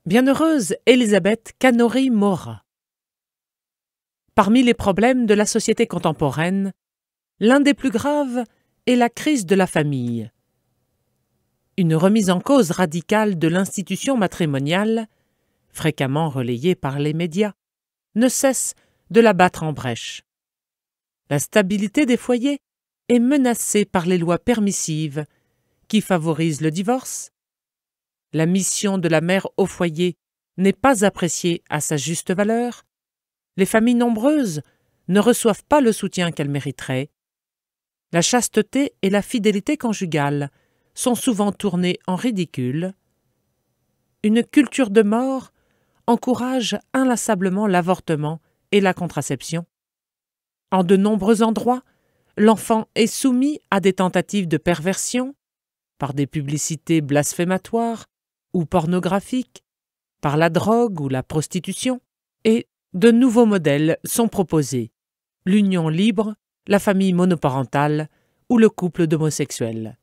Bienheureuse Elisabeth Canori Mora. Parmi les problèmes de la société contemporaine, l'un des plus graves est la crise de la famille. Une remise en cause radicale de l'institution matrimoniale, fréquemment relayée par les médias, ne cesse de la battre en brèche. La stabilité des foyers est menacée par les lois permissives qui favorisent le divorce. La mission de la mère au foyer n'est pas appréciée à sa juste valeur. Les familles nombreuses ne reçoivent pas le soutien qu'elles mériteraient. La chasteté et la fidélité conjugale sont souvent tournées en ridicule. Une culture de mort encourage inlassablement l'avortement et la contraception. En de nombreux endroits, l'enfant est soumis à des tentatives de perversion, par des publicités blasphématoires ou pornographiques, par la drogue ou la prostitution, et de nouveaux modèles sont proposés: l'union libre, la famille monoparentale ou le couple d'homosexuels.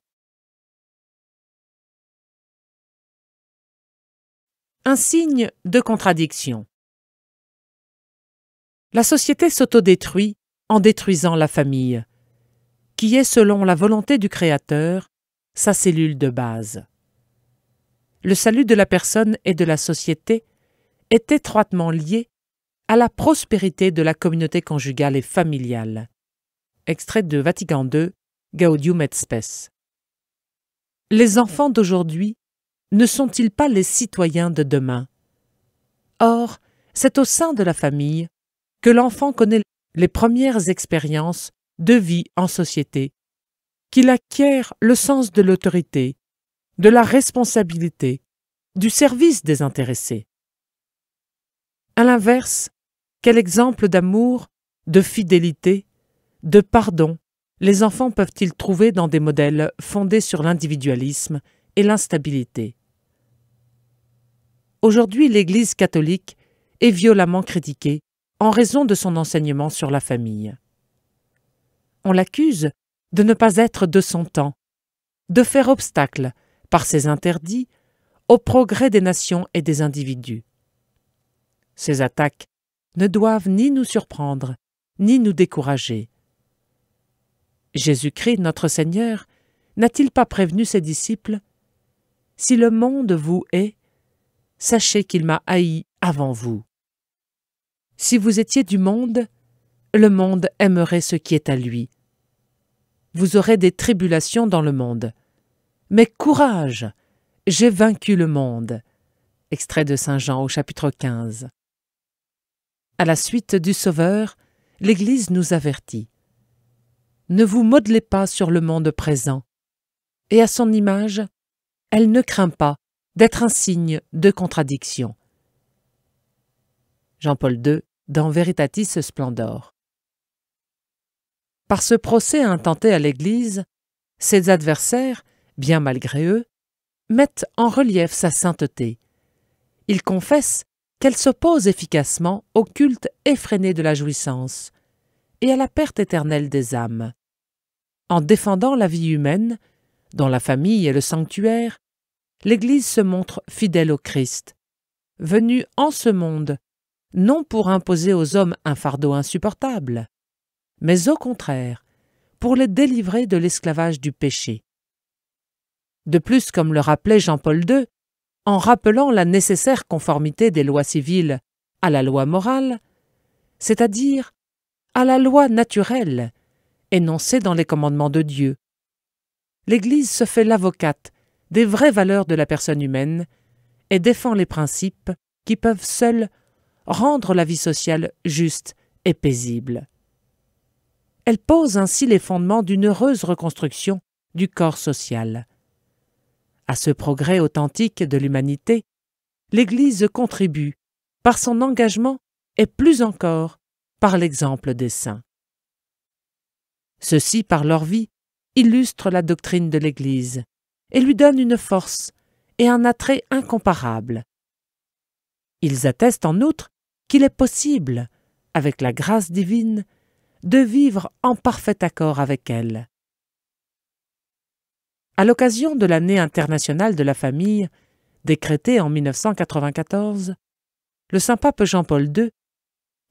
Un signe de contradiction. La société s'autodétruit en détruisant la famille, qui est, selon la volonté du Créateur, sa cellule de base. Le salut de la personne et de la société est étroitement lié à la prospérité de la communauté conjugale et familiale. Extrait de Vatican II, Gaudium et Spes. Les enfants d'aujourd'hui ne sont-ils pas les citoyens de demain? Or, c'est au sein de la famille que l'enfant connaît les premières expériences de vie en société, qu'il acquiert le sens de l'autorité, de la responsabilité, du service désintéressé. À l'inverse, quel exemple d'amour, de fidélité, de pardon les enfants peuvent-ils trouver dans des modèles fondés sur l'individualisme et l'instabilité? Aujourd'hui, l'Église catholique est violemment critiquée en raison de son enseignement sur la famille. On l'accuse de ne pas être de son temps, de faire obstacle, par ses interdits, au progrès des nations et des individus. Ces attaques ne doivent ni nous surprendre, ni nous décourager. Jésus-Christ, notre Seigneur, n'a-t-il pas prévenu ses disciples: « Si le monde vous hait, sachez qu'il m'a haï avant vous. Si vous étiez du monde, le monde aimerait ce qui est à lui. Vous aurez des tribulations dans le monde. Mais courage, j'ai vaincu le monde. » Extrait de Saint Jean au chapitre 15. À la suite du Sauveur, l'Église nous avertit: ne vous modelez pas sur le monde présent, et à son image, elle ne craint pas d'être un signe de contradiction. Jean-Paul II, dans Veritatis Splendor. Par ce procès intenté à l'Église, ses adversaires, bien malgré eux, mettent en relief sa sainteté. Ils confessent qu'elle s'oppose efficacement au culte effréné de la jouissance et à la perte éternelle des âmes. En défendant la vie humaine, dont la famille est le sanctuaire, l'Église se montre fidèle au Christ, venu en ce monde, non pour imposer aux hommes un fardeau insupportable, mais au contraire, pour les délivrer de l'esclavage du péché. De plus, comme le rappelait Jean-Paul II, en rappelant la nécessaire conformité des lois civiles à la loi morale, c'est-à-dire à la loi naturelle, énoncée dans les commandements de Dieu, l'Église se fait l'avocate des vraies valeurs de la personne humaine et défend les principes qui peuvent seuls rendre la vie sociale juste et paisible. Elle pose ainsi les fondements d'une heureuse reconstruction du corps social. À ce progrès authentique de l'humanité, l'Église contribue par son engagement et plus encore par l'exemple des saints. Ceux-ci, par leur vie, illustrent la doctrine de l'Église et lui donnent une force et un attrait incomparables. Ils attestent en outre qu'il est possible, avec la grâce divine, de vivre en parfait accord avec elle. À l'occasion de l'année internationale de la famille, décrété en 1994, le Saint-Pape Jean-Paul II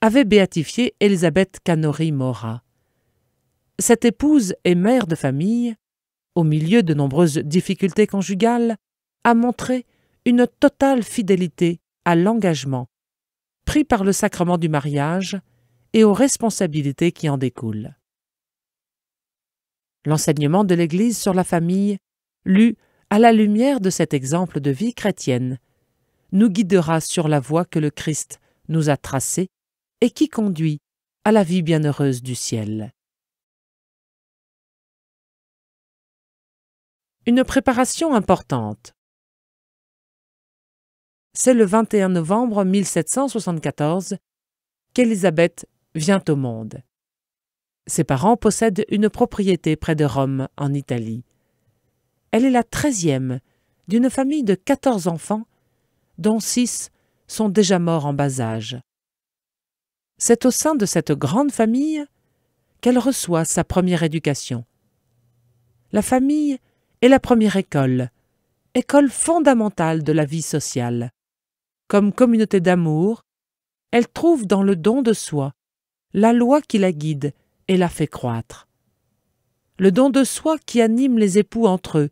avait béatifié Elisabeth Canori Mora. Cette épouse et mère de famille, au milieu de nombreuses difficultés conjugales, a montré une totale fidélité à l'engagement pris par le sacrement du mariage et aux responsabilités qui en découlent. L'enseignement de l'Église sur la famille, lu à la lumière de cet exemple de vie chrétienne, nous guidera sur la voie que le Christ nous a tracée et qui conduit à la vie bienheureuse du ciel. Une préparation importante. C'est le 21 novembre 1774 qu'Élisabeth vient au monde. Ses parents possèdent une propriété près de Rome, en Italie. Elle est la 13e d'une famille de 14 enfants, dont 6 sont déjà morts en bas âge. C'est au sein de cette grande famille qu'elle reçoit sa première éducation. La famille est la première école fondamentale de la vie sociale. Comme communauté d'amour, elle trouve dans le don de soi la loi qui la guide et la fait croître. Le don de soi qui anime les époux entre eux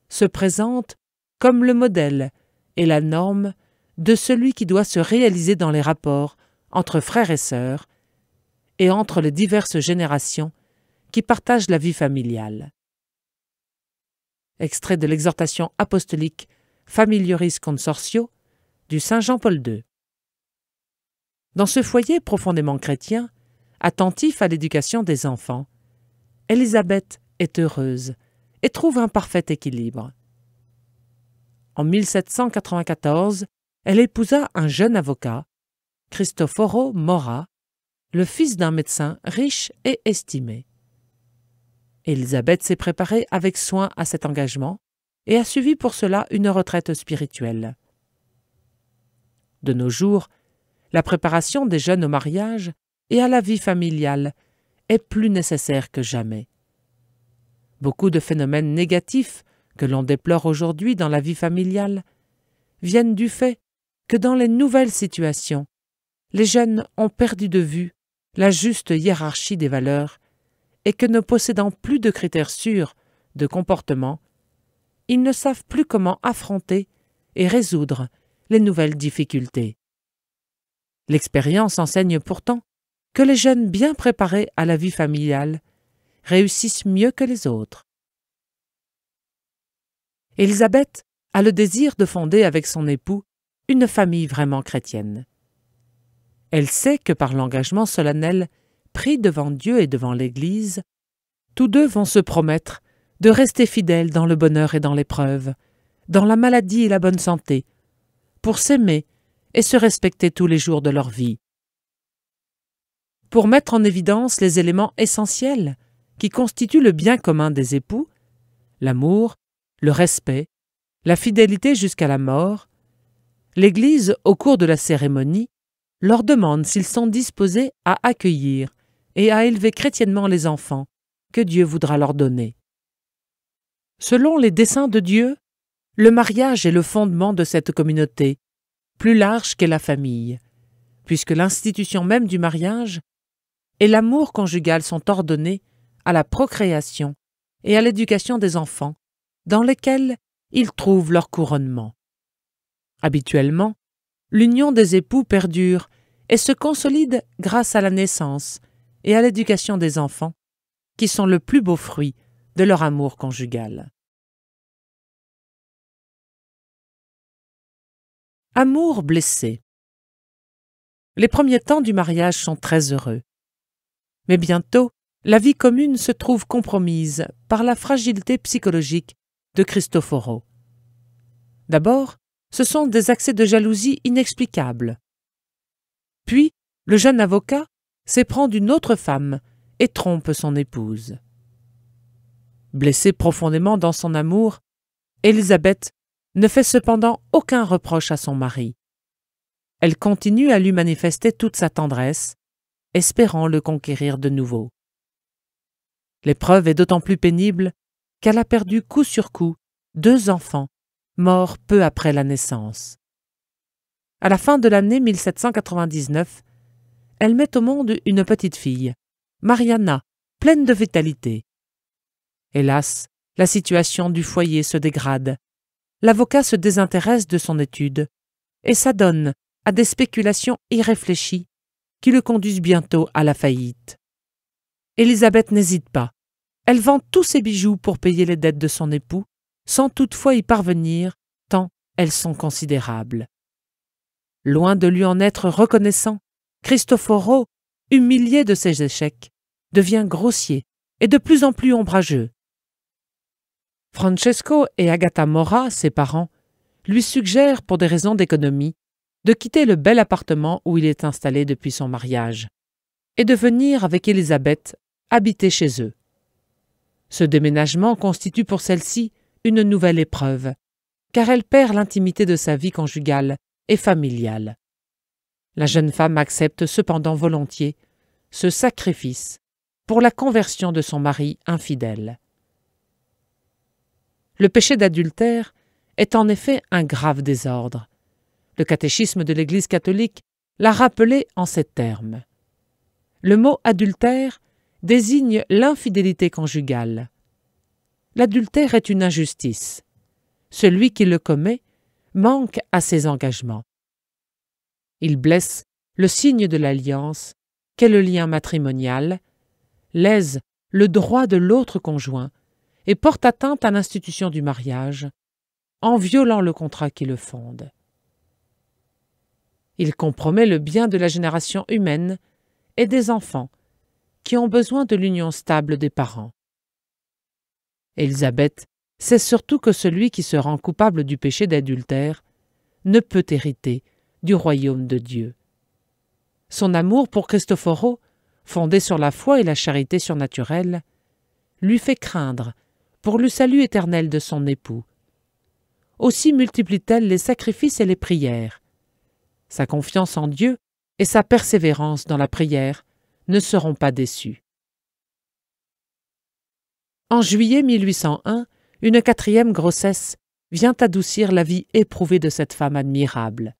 se présente comme le modèle et la norme de celui qui doit se réaliser dans les rapports entre frères et sœurs et entre les diverses générations qui partagent la vie familiale. Extrait de l'exhortation apostolique Familioris Consortio du Saint Jean-Paul II. Dans ce foyer profondément chrétien, attentif à l'éducation des enfants, Élisabeth est heureuse et trouve un parfait équilibre. En 1794, elle épousa un jeune avocat, Cristoforo Mora, le fils d'un médecin riche et estimé. Élisabeth s'est préparée avec soin à cet engagement et a suivi pour cela une retraite spirituelle. De nos jours, la préparation des jeunes au mariage et à la vie familiale est plus nécessaire que jamais. Beaucoup de phénomènes négatifs que l'on déplore aujourd'hui dans la vie familiale viennent du fait que dans les nouvelles situations, les jeunes ont perdu de vue la juste hiérarchie des valeurs et que ne possédant plus de critères sûrs de comportement, ils ne savent plus comment affronter et résoudre les nouvelles difficultés. L'expérience enseigne pourtant que les jeunes bien préparés à la vie familiale réussissent mieux que les autres. Élisabeth a le désir de fonder avec son époux une famille vraiment chrétienne. Elle sait que par l'engagement solennel pris devant Dieu et devant l'Église, tous deux vont se promettre de rester fidèles dans le bonheur et dans l'épreuve, dans la maladie et la bonne santé, pour s'aimer et se respecter tous les jours de leur vie. Pour mettre en évidence les éléments essentiels qui constituent le bien commun des époux, l'amour, le respect, la fidélité jusqu'à la mort, l'Église, au cours de la cérémonie, leur demande s'ils sont disposés à accueillir et à élever chrétiennement les enfants que Dieu voudra leur donner. Selon les desseins de Dieu, le mariage est le fondement de cette communauté, plus large qu'est la famille, puisque l'institution même du mariage et l'amour conjugal sont ordonnés à la procréation et à l'éducation des enfants, dans lesquels ils trouvent leur couronnement. Habituellement, l'union des époux perdure et se consolide grâce à la naissance et à l'éducation des enfants, qui sont le plus beau fruit de leur amour conjugal. Amour blessé. Les premiers temps du mariage sont très heureux. Mais bientôt, la vie commune se trouve compromise par la fragilité psychologique de Cristoforo. D'abord, ce sont des accès de jalousie inexplicables. Puis, le jeune avocat s'éprend d'une autre femme et trompe son épouse. Blessée profondément dans son amour, Élisabeth ne fait cependant aucun reproche à son mari. Elle continue à lui manifester toute sa tendresse, espérant le conquérir de nouveau. L'épreuve est d'autant plus pénible qu'elle a perdu coup sur coup 2 enfants mort peu après la naissance. À la fin de l'année 1799, elle met au monde une petite fille, Mariana, pleine de vitalité. Hélas, la situation du foyer se dégrade. L'avocat se désintéresse de son étude et s'adonne à des spéculations irréfléchies qui le conduisent bientôt à la faillite. Élisabeth n'hésite pas. Elle vend tous ses bijoux pour payer les dettes de son époux, sans toutefois y parvenir, tant elles sont considérables. Loin de lui en être reconnaissant, Cristoforo, humilié de ses échecs, devient grossier et de plus en plus ombrageux. Francesco et Agatha Mora, ses parents, lui suggèrent, pour des raisons d'économie, de quitter le bel appartement où il est installé depuis son mariage et de venir avec Élisabeth habiter chez eux. Ce déménagement constitue pour celle-ci une nouvelle épreuve, car elle perd l'intimité de sa vie conjugale et familiale. La jeune femme accepte cependant volontiers ce sacrifice pour la conversion de son mari infidèle. Le péché d'adultère est en effet un grave désordre. Le catéchisme de l'Église catholique l'a rappelé en ces termes. Le mot adultère désigne l'infidélité conjugale. L'adultère est une injustice. Celui qui le commet manque à ses engagements. Il blesse le signe de l'alliance, qu'est le lien matrimonial, lèse le droit de l'autre conjoint et porte atteinte à l'institution du mariage, en violant le contrat qui le fonde. Il compromet le bien de la génération humaine et des enfants qui ont besoin de l'union stable des parents. Élisabeth sait surtout que celui qui se rend coupable du péché d'adultère ne peut hériter du royaume de Dieu. Son amour pour Cristoforo, fondé sur la foi et la charité surnaturelle, lui fait craindre pour le salut éternel de son époux. Aussi multiplie-t-elle les sacrifices et les prières. Sa confiance en Dieu et sa persévérance dans la prière ne seront pas déçues. En juillet 1801, une 4e grossesse vient adoucir la vie éprouvée de cette femme admirable.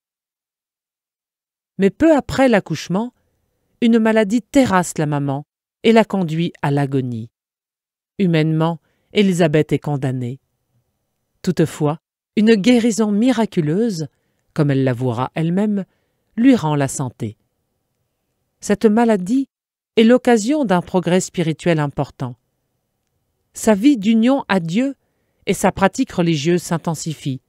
Mais peu après l'accouchement, une maladie terrasse la maman et la conduit à l'agonie. Humainement, Élisabeth est condamnée. Toutefois, une guérison miraculeuse, comme elle l'avouera elle-même, lui rend la santé. Cette maladie est l'occasion d'un progrès spirituel important. Sa vie d'union à Dieu et sa pratique religieuse s'intensifient.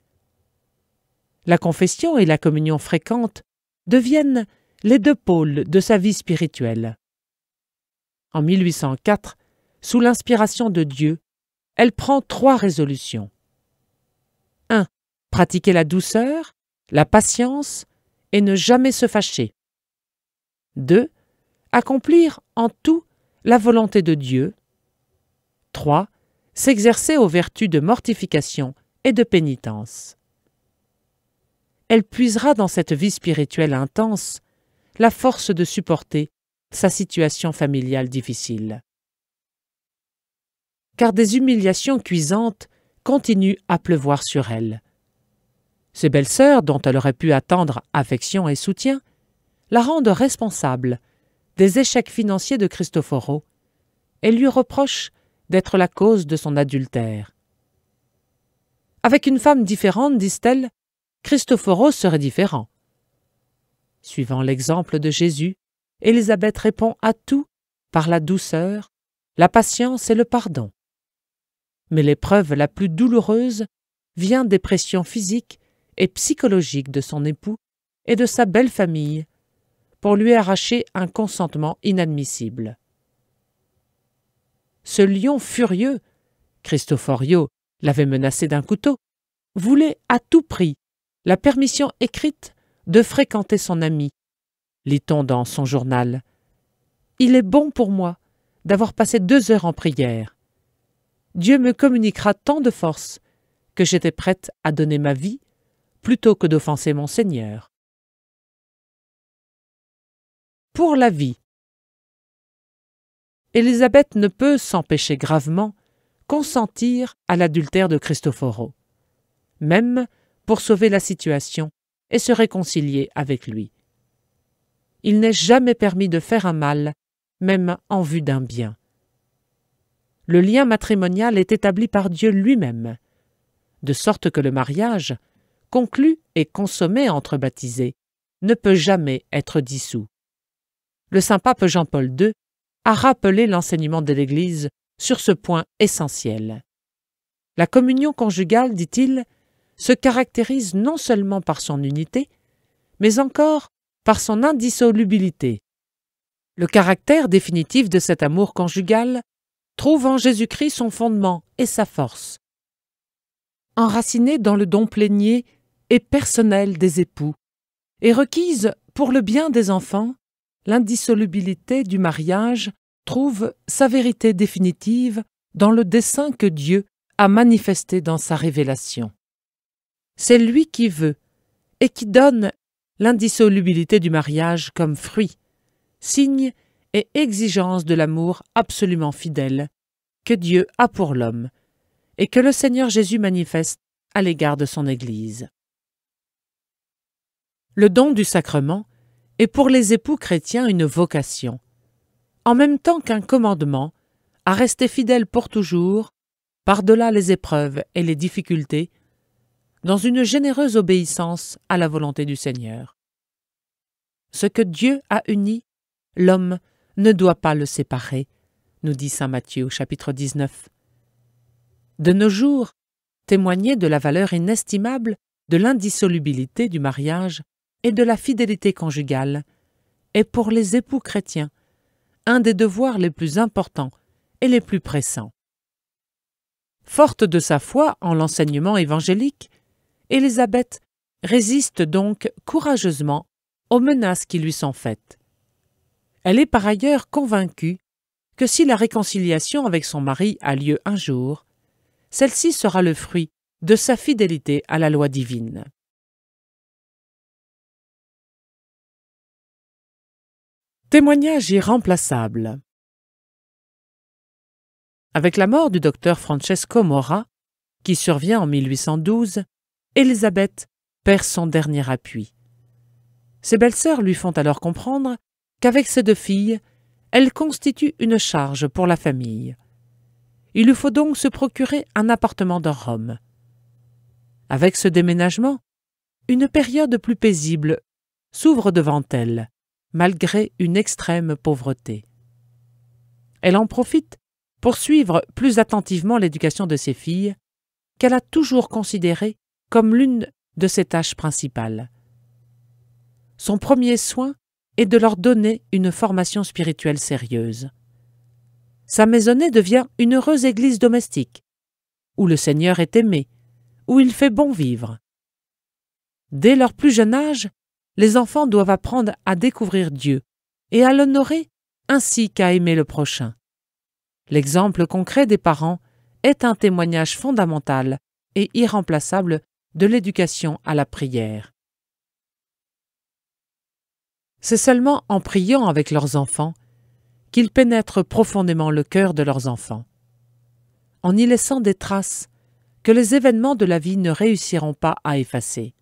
La confession et la communion fréquente deviennent les deux pôles de sa vie spirituelle. En 1804, sous l'inspiration de Dieu, elle prend 3 résolutions. 1. Pratiquer la douceur, la patience et ne jamais se fâcher. 2. Accomplir en tout la volonté de Dieu. 3. S'exercer aux vertus de mortification et de pénitence. Elle puisera dans cette vie spirituelle intense la force de supporter sa situation familiale difficile. Car des humiliations cuisantes continuent à pleuvoir sur elle. Ses belles-sœurs, dont elle aurait pu attendre affection et soutien, la rendent responsable des échecs financiers de Cristoforo et lui reprochent d'être la cause de son adultère. Avec une femme différente, disent-elles, Cristoforo serait différent. Suivant l'exemple de Jésus, Élisabeth répond à tout par la douceur, la patience et le pardon. Mais l'épreuve la plus douloureuse vient des pressions physiques et psychologiques de son époux et de sa belle famille pour lui arracher un consentement inadmissible. Ce lion furieux, Cristoforio l'avait menacé d'un couteau, voulait à tout prix la permission écrite de fréquenter son ami, lit-on dans son journal. « Il est bon pour moi d'avoir passé 2 heures en prière. Dieu me communiquera tant de force que j'étais prête à donner ma vie plutôt que d'offenser mon Seigneur. » Pour la vie. Élisabeth ne peut, sans pécher gravement, consentir à l'adultère de Cristoforo. même pour sauver la situation et se réconcilier avec lui. Il n'est jamais permis de faire un mal, même en vue d'un bien. Le lien matrimonial est établi par Dieu lui-même, de sorte que le mariage, conclu et consommé entre baptisés, ne peut jamais être dissous. Le Saint-Pape Jean-Paul II a rappelé l'enseignement de l'Église sur ce point essentiel. La communion conjugale, dit-il, se caractérise non seulement par son unité, mais encore par son indissolubilité. Le caractère définitif de cet amour conjugal trouve en Jésus-Christ son fondement et sa force. Enracinée dans le don plénier et personnel des époux, et requise pour le bien des enfants, l'indissolubilité du mariage trouve sa vérité définitive dans le dessein que Dieu a manifesté dans sa révélation. C'est lui qui veut et qui donne l'indissolubilité du mariage comme fruit, signe et exigence de l'amour absolument fidèle que Dieu a pour l'homme et que le Seigneur Jésus manifeste à l'égard de son Église. Le don du sacrement est pour les époux chrétiens une vocation, en même temps qu'un commandement à rester fidèles pour toujours, par-delà les épreuves et les difficultés, dans une généreuse obéissance à la volonté du Seigneur. Ce que Dieu a uni, l'homme ne doit pas le séparer, nous dit saint Matthieu au chapitre 19. De nos jours, témoigner de la valeur inestimable de l'indissolubilité du mariage et de la fidélité conjugale est pour les époux chrétiens un des devoirs les plus importants et les plus pressants. Forte de sa foi en l'enseignement évangélique, Élisabeth résiste donc courageusement aux menaces qui lui sont faites. Elle est par ailleurs convaincue que si la réconciliation avec son mari a lieu un jour, celle-ci sera le fruit de sa fidélité à la loi divine. Témoignage irremplaçable. Avec la mort du docteur Francesco Mora, qui survient en 1812, Élisabeth perd son dernier appui. Ses belles-sœurs lui font alors comprendre qu'avec ses 2 filles, elle constitue une charge pour la famille. Il lui faut donc se procurer un appartement dans Rome. Avec ce déménagement, une période plus paisible s'ouvre devant elle, malgré une extrême pauvreté. Elle en profite pour suivre plus attentivement l'éducation de ses filles, qu'elle a toujours considérée comme l'une de ses tâches principales. Son premier soin est de leur donner une formation spirituelle sérieuse. Sa maisonnée devient une heureuse église domestique, où le Seigneur est aimé, où il fait bon vivre. Dès leur plus jeune âge, les enfants doivent apprendre à découvrir Dieu et à l'honorer ainsi qu'à aimer le prochain. L'exemple concret des parents est un témoignage fondamental et irremplaçable de l'éducation à la prière. C'est seulement en priant avec leurs enfants qu'ils pénètrent profondément le cœur de leurs enfants, en y laissant des traces que les événements de la vie ne réussiront pas à effacer.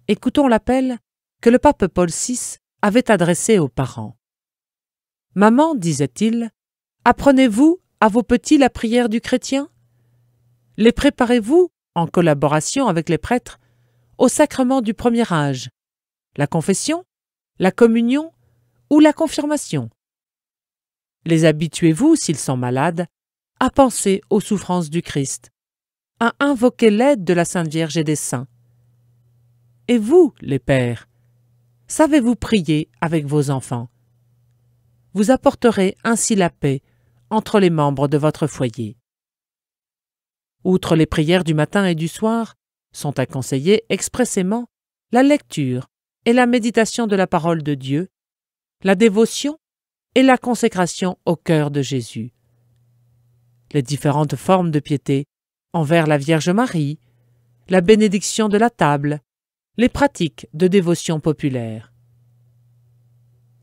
Écoutons l'appel que le pape Paul VI avait adressé aux parents. « Maman, disait-il, apprenez-vous à vos petits la prière du chrétien? Les préparez-vous, en collaboration avec les prêtres, au sacrement du premier âge, la confession, la communion ou la confirmation? Les habituez-vous, s'ils sont malades, à penser aux souffrances du Christ, à invoquer l'aide de la Sainte Vierge et des saints? Et vous, les pères, savez-vous prier avec vos enfants? Vous apporterez ainsi la paix entre les membres de votre foyer. Outre les prières du matin et du soir, sont à conseiller expressément la lecture et la méditation de la parole de Dieu, la dévotion et la consécration au cœur de Jésus. Les différentes formes de piété envers la Vierge Marie, la bénédiction de la table, les pratiques de dévotion populaire.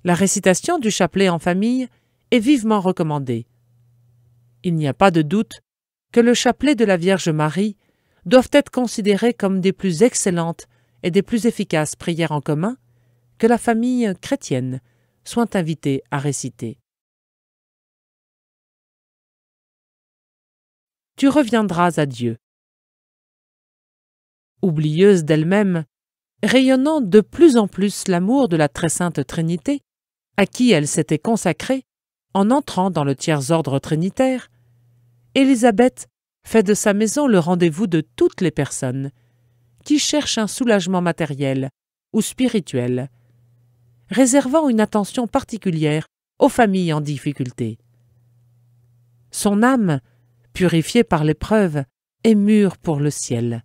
La récitation du chapelet en famille est vivement recommandée. Il n'y a pas de doute que le chapelet de la Vierge Marie doivent être considérées comme des plus excellentes et des plus efficaces prières en commun que la famille chrétienne soit invitée à réciter. Tu reviendras à Dieu. Oublieuse d'elle-même, rayonnant de plus en plus l'amour de la très sainte Trinité, à qui elle s'était consacrée en entrant dans le tiers-ordre trinitaire, Élisabeth fait de sa maison le rendez-vous de toutes les personnes qui cherchent un soulagement matériel ou spirituel, réservant une attention particulière aux familles en difficulté. Son âme, purifiée par l'épreuve, est mûre pour le ciel.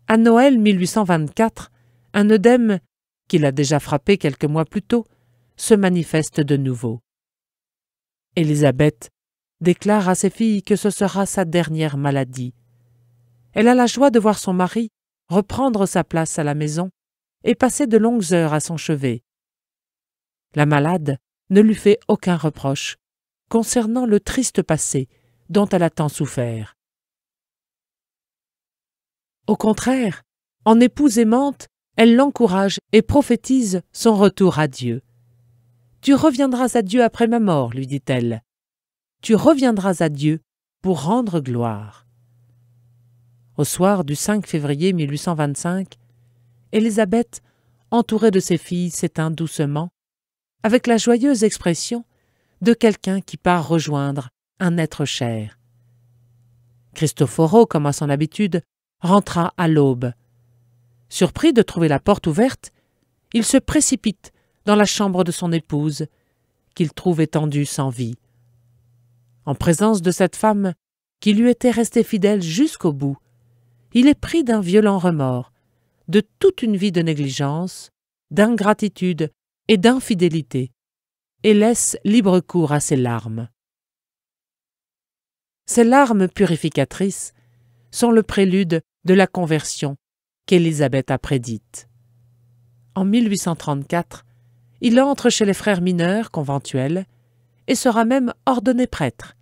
À Noël 1824, un œdème, qui l'a déjà frappé quelques mois plus tôt, se manifeste de nouveau. Élisabeth déclare à ses filles que ce sera sa dernière maladie. Elle a la joie de voir son mari reprendre sa place à la maison et passer de longues heures à son chevet. La malade ne lui fait aucun reproche concernant le triste passé dont elle a tant souffert. Au contraire, en épouse aimante, elle l'encourage et prophétise son retour à Dieu. « Tu reviendras à Dieu après ma mort, lui dit-elle. Tu reviendras à Dieu pour rendre gloire. » Au soir du 5 février 1825, Élisabeth, entourée de ses filles, s'éteint doucement, avec la joyeuse expression de quelqu'un qui part rejoindre un être cher. Cristoforo, comme à son habitude, rentra à l'aube. Surpris de trouver la porte ouverte, il se précipite dans la chambre de son épouse, qu'il trouve étendue sans vie. En présence de cette femme qui lui était restée fidèle jusqu'au bout, il est pris d'un violent remords, de toute une vie de négligence, d'ingratitude et d'infidélité, et laisse libre cours à ses larmes. Ces larmes purificatrices sont le prélude de la conversion qu'Élisabeth a prédite. En 1834, il entre chez les frères mineurs conventuels et sera même ordonné prêtre.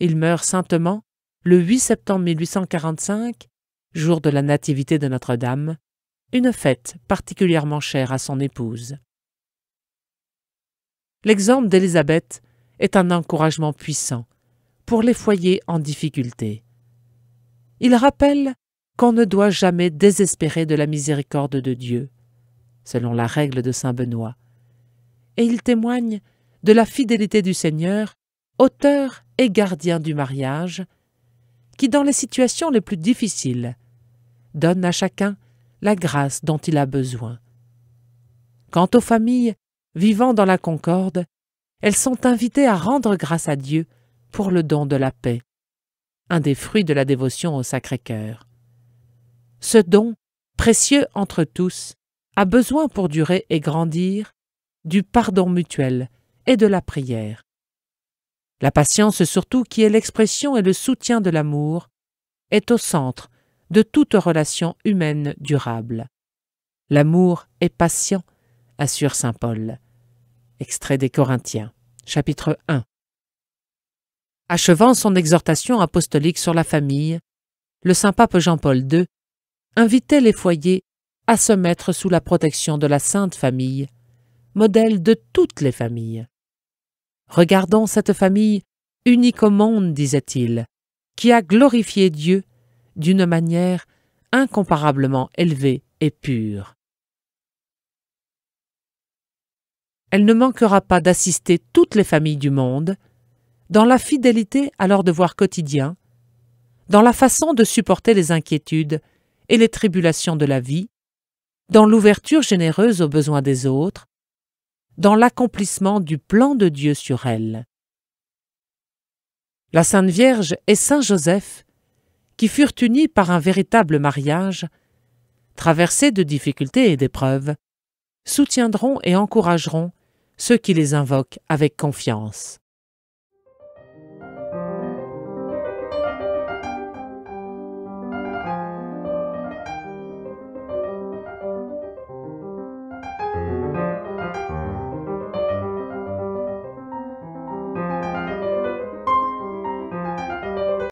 Il meurt saintement le 8 septembre 1845, jour de la nativité de Notre-Dame, une fête particulièrement chère à son épouse. L'exemple d'Élisabeth est un encouragement puissant pour les foyers en difficulté. Il rappelle qu'on ne doit jamais désespérer de la miséricorde de Dieu, selon la règle de saint Benoît, et il témoigne de la fidélité du Seigneur, auteur et gardien du mariage, qui, dans les situations les plus difficiles, donne à chacun la grâce dont il a besoin. Quant aux familles vivant dans la concorde, elles sont invitées à rendre grâce à Dieu pour le don de la paix, un des fruits de la dévotion au Sacré-Cœur. Ce don, précieux entre tous, a besoin pour durer et grandir du pardon mutuel et de la prière. La patience surtout, qui est l'expression et le soutien de l'amour, est au centre de toute relation humaine durable. L'amour est patient, assure saint Paul. Extrait des Corinthiens, chapitre 1. Achevant son exhortation apostolique sur la famille, le saint pape Jean-Paul II invitait les foyers à se mettre sous la protection de la Sainte Famille, modèle de toutes les familles. Regardons cette famille unique au monde, disait-il, qui a glorifié Dieu d'une manière incomparablement élevée et pure. Elle ne manquera pas d'assister toutes les familles du monde dans la fidélité à leur devoir quotidien, dans la façon de supporter les inquiétudes et les tribulations de la vie, dans l'ouverture généreuse aux besoins des autres, dans l'accomplissement du plan de Dieu sur elles. La Sainte Vierge et Saint Joseph, qui furent unis par un véritable mariage, traversés de difficultés et d'épreuves, soutiendront et encourageront ceux qui les invoquent avec confiance.